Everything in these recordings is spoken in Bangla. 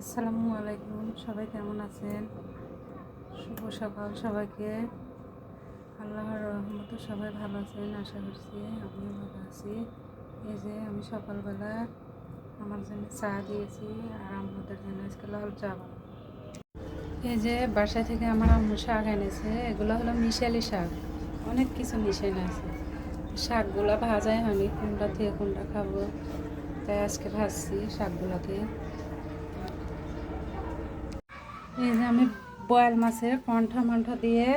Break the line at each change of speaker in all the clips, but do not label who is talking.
আসসালামু আলাইকুম, সবাই কেমন আছেন? শুভ সকাল সবাইকে। আল্লাহর রহমতে সবাই ভালো আছেন আশা করছি। আমিও ভালো আছি। এই যে আমি সকালবেলা আমার জন্য চা দিয়েছি আর আমাদের জন্য আজকে লাল চা বানাবো। এই যে বাসা থেকে আমার আম্মু শাক এনেছে, এগুলো হলো মিশালি শাক, অনেক কিছু মিশানো আছে। শাকগুলো ভাজাই হয়নি, কোনটা থেকে কোনটা খাবো, তাই আজকে ভাজছি শাকগুলোকে। এই যে আমি বয়াল মাছের কণ্ঠা মণ্ঠা দিয়ে,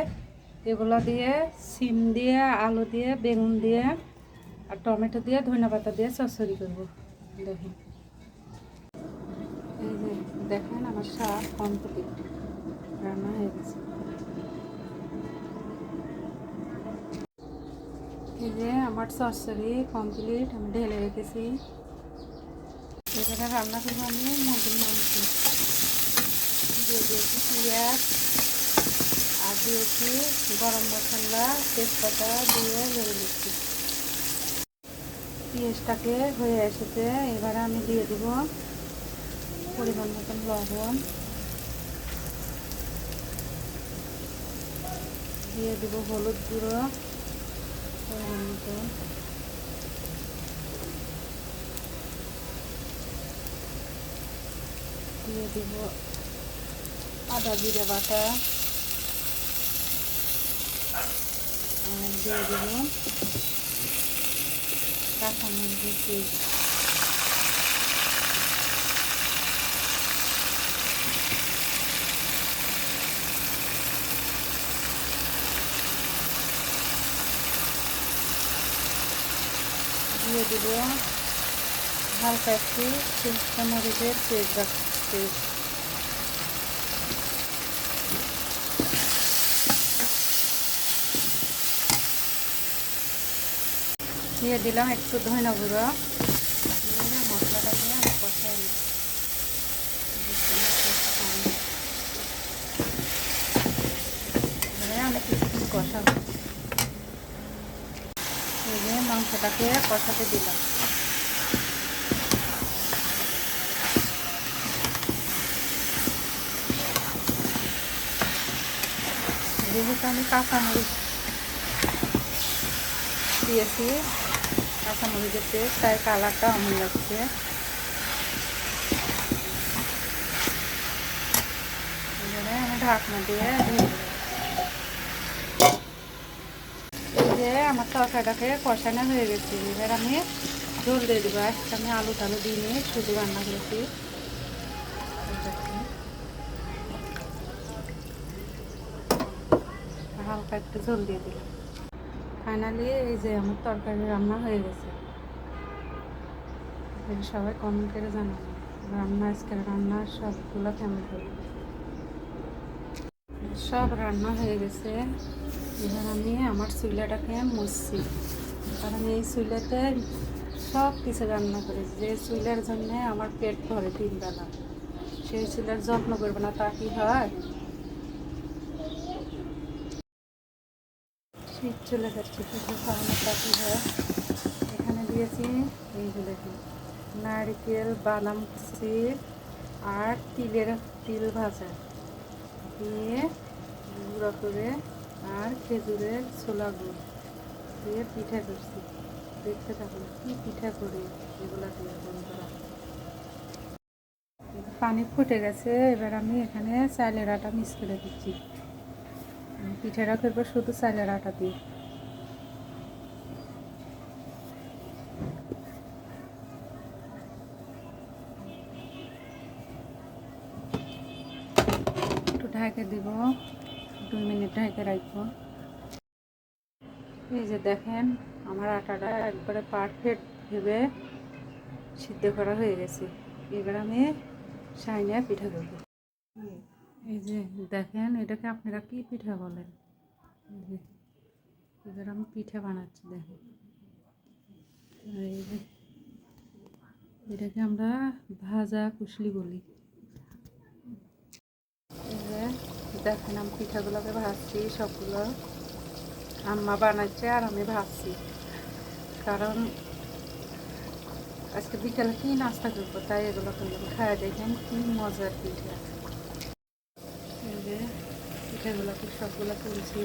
এগুলো দিয়ে, সিম দিয়ে, আলু দিয়ে, বেগুন দিয়ে আর টমেটো দিয়ে, ধনেপাতা দিয়ে চচ্চড়ি করবো। দেখুন, এই যে দেখেন আমার শাক কমপ্লিট রান্না হয়ে গেছে। এই যে আমার চচ্চড়ি কমপ্লিট, আমি ঢেলে রেখেছি। এখানে রান্না করবো আমি মুরগির মাংস। দিয়ে দিয়েছি পেঁয়াজ আর দিয়েছি গরম মশলা, তেজপাতা দিয়ে ধরে দিচ্ছি। পেঁয়াজটাকে হয়ে এসেছে, এবারে আমি দিয়ে দিব পরিমাণ মতন লবণ, দিয়ে দিব হলুদ গুঁড়ো পরিমাণ মতন, দিয়ে দিব আদা জিরে বাটা, আর দিয়ে দিব কাঁচামরিচের পেস্ট। দিয়ে দিব হালকা একটু শুকনো মরিচের পেস্ট। দিয়ে দিলাম একটু ধনে গুঁড়ো, দিয়ে মশলাটাকে আমি কষাই নিচ্ছি। আমি কিছুক্ষণ কষাবো। এই যে মাংসটাকে কষাতে দিলাম। যেহেতু আমি কাঁচামরিচ দিয়েছি, কাঁচামরিচের পেস্ট, তাই কালারটা অমন লাগছে। এবারে আমি ঢাকনা দিয়ে ধরে দেবো। এই যে আমার তরকারিটাকে কষানো হয়ে গেছে, এবার আমি ঝোল দিয়ে দেবো। আজকে আমি আলু টালু দিয়ে শুধু রান্না করেছি। হালকা একটু ঝোল দিয়ে দিলাম। ফাইনালি এই যে আমার তরকারি রান্না হয়ে গেছে। সবাই কমেন্ট করে জানাবেন রান্না আজকের রান্না সবগুলো কেমন হলো। সব রান্না হয়ে গেছে। এবার আমি আমার চুলাটাকে মুছছি, কারণ এই চুলাতে সব কিছু রান্না করেছি। যে চুলার জন্যে আমার পেট ভরে 3 বেলা, সেই চুলার যত্ন করবে না তা কি হয়? শীত চলে যাচ্ছে, পিঠে খাওয়ানো তা কি হয়? এখানে দিয়েছি এইগুলো দেখুন, নারকেল, বাদাম কুচি আর তিল ভাজা দিয়ে গুঁড়ো করে, আর খেজুরের ছোলা গুড় দিয়ে পিঠা করছি। দেখতে থাকুন কি পিঠা করি এগুলা দিয়ে বন্ধুরা। পানি ফুটে গেছে, এবার আমি এখানে চালের আটা মিক্স করে দিচ্ছি। পিঠাটা করবো শুধু চালের আটা দিয়ে। একটু ঢাকে দিব, 2 মিনিট ঢাকে রাখবো। এই যে দেখেন আমার আটাটা একবারে পারফেক্ট ভেবে সিদ্ধ করা হয়ে গেছে। এবার আমি সাইনিয়া পিঠা করবো। এই যে দেখেন, এটাকে আপনারা কি পিঠা বলেন? এবার আমি পিঠা বানাচ্ছি দেখেন। এই যে এটাকে আমরা ভাজা কুশলি বলি। এই যে দেখেন আমি পিঠাগুলোকে ভাজছি, সবগুলো আম্মা বানাচ্ছে আর আমি ভাজছি, কারণ আজকে বিকালে কি নাস্তা করবো তাই এগুলো করলাম, খায় দেখেন কি মজার পিঠা। এই যে পিঠাগুলোকে সবগুলো তুলছি।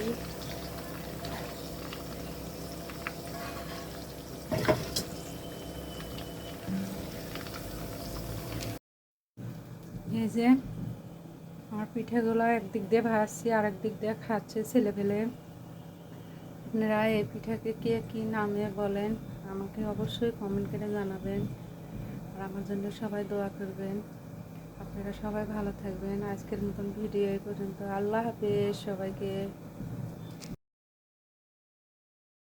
এই যে আমার পিঠাগুলো একদিক দিয়ে ভাজছি আর একদিক দিয়ে খাচ্ছে ছেলে পেলে। আপনারা এই পিঠাকে কে কী নামে বলেন আমাকে অবশ্যই কমেন্ট করে জানাবেন, আর আমার জন্য সবাই দোয়া করবেন। আপনারা সবাই ভালো থাকবেন। আজকের মতন ভিডিও এই পর্যন্ত। আল্লাহ হাফেজ সবাইকে।